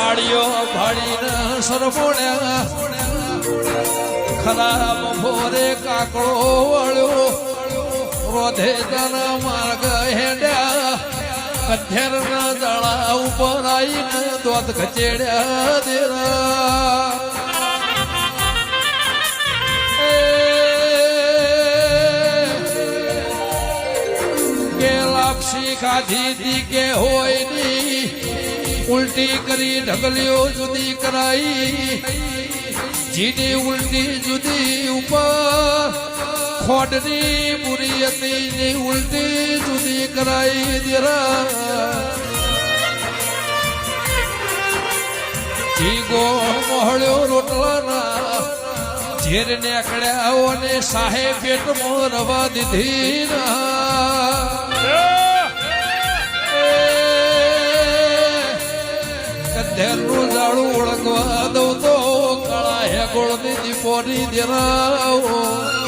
હાડીઓ ભાડીને સરમોણ્યા ખરાબ ભોરે કાકડો વળ્યો રોધે જના માર્ગ હેડ્યા કથેર ના દળા ઉપર આવીને દોત ખચેડ્યા દેરા કે લાપસી ખાધી દી કે હોય ની ઉલટી કરી ઢગલીઓ જુદી કરાઈ જીની ઉલટી જુદી ઉપર ખોડની બુરી હતી ઉલટી જુદી કરાઈ દેરા જીગો મોહળ્યો રોટલાના ઝેર નીકળ્યા અને સાહેબ પેટમાં રવા દીધી કધેરનું જાડું ઓળખવા દઉં તો કાળા હે ગોળની દીપોની દેરાઓ